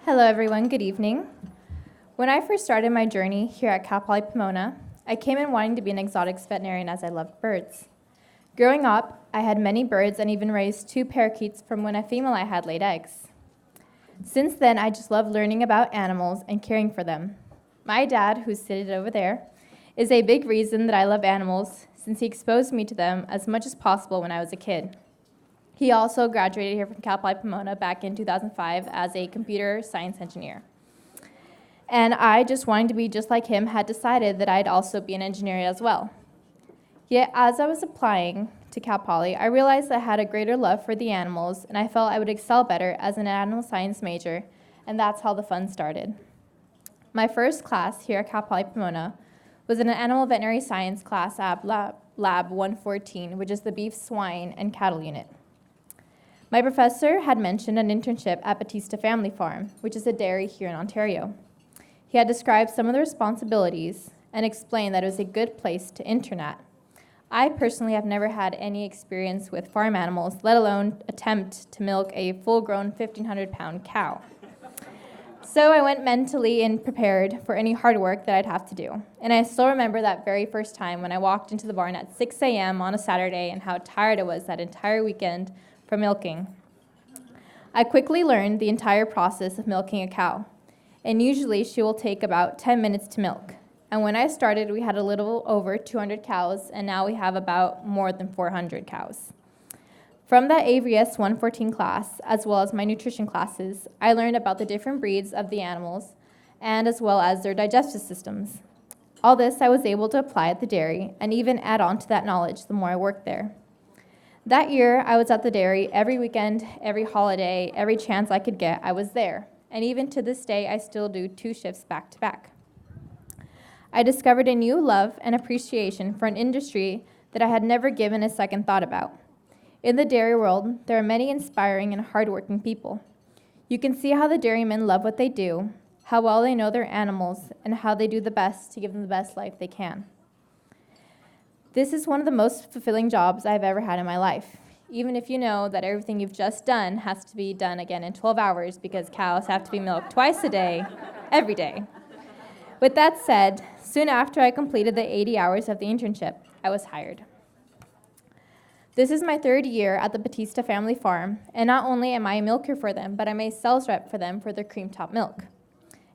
Hello everyone, good evening. When I first started my journey here at Cal Poly Pomona, I came in wanting to be an exotics veterinarian as I loved birds. Growing up, I had many birds and even raised 2 parakeets from when a female I had laid eggs. Since then, I just love learning about animals and caring for them. My dad, who's seated over there, is a big reason that I love animals since he exposed me to them as much as possible when I was a kid. He also graduated here from Cal Poly Pomona back in 2005 as a computer science engineer. And I, just wanting to be just like him, had decided that I'd also be an engineer as well. Yet as I was applying to Cal Poly, I realized I had a greater love for the animals, and I felt I would excel better as an animal science major, and that's how the fun started. My first class here at Cal Poly Pomona was in an animal veterinary science class at Lab 114, which is the beef, swine, and cattle unit. My professor had mentioned an internship at Batista Family Farm, which is a dairy here in Ontario. He had described some of the responsibilities and explained that it was a good place to intern at. I personally have never had any experience with farm animals, let alone attempt to milk a full-grown 1,500-pound cow. So I went mentally and prepared for any hard work that I'd have to do. And I still remember that very first time when I walked into the barn at 6 a.m. on a Saturday and how tired I was that entire weekend from milking. I quickly learned the entire process of milking a cow, and usually she will take about 10 minutes to milk. And when I started, we had a little over 200 cows, and now we have about more than 400 cows. From that AVS 114 class, as well as my nutrition classes, I learned about the different breeds of the animals, and as well as their digestive systems. All this I was able to apply at the dairy, and even add on to that knowledge the more I worked there. That year, I was at the dairy every weekend, every holiday, every chance I could get, I was there. And even to this day, I still do 2 shifts back to back. I discovered a new love and appreciation for an industry that I had never given a second thought about. In the dairy world, there are many inspiring and hardworking people. You can see how the dairymen love what they do, how well they know their animals, and how they do the best to give them the best life they can. This is one of the most fulfilling jobs I've ever had in my life, even if you know that everything you've just done has to be done again in 12 hours because cows have to be milked twice a day, every day. With that said, soon after I completed the 80 hours of the internship, I was hired. This is my 3rd year at the Batista Family Farm, and not only am I a milker for them, but I'm a sales rep for them for their cream top milk.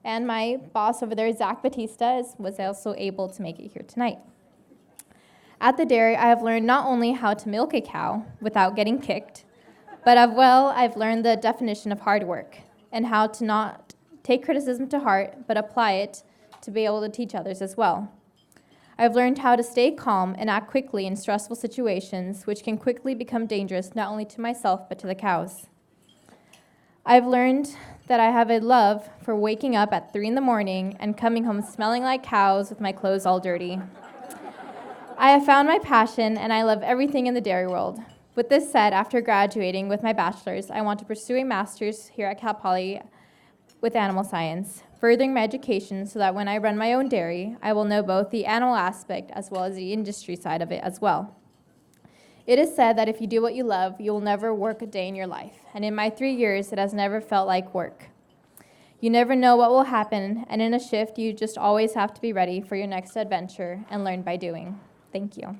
And my boss over there, Zach Batista, was also able to make it here tonight. At the dairy, I have learned not only how to milk a cow without getting kicked, but I've learned the definition of hard work and how to not take criticism to heart, but apply it to be able to teach others as well. I've learned how to stay calm and act quickly in stressful situations, which can quickly become dangerous not only to myself, but to the cows. I've learned that I have a love for waking up at 3 a.m. and coming home smelling like cows with my clothes all dirty. I have found my passion, and I love everything in the dairy world. With this said, after graduating with my bachelor's, I want to pursue a master's here at Cal Poly with animal science, furthering my education so that when I run my own dairy, I will know both the animal aspect as well as the industry side of it as well. It is said that if you do what you love, you will never work a day in your life, and in my 3 years, it has never felt like work. You never know what will happen, and in a shift, you just always have to be ready for your next adventure and learn by doing. Thank you.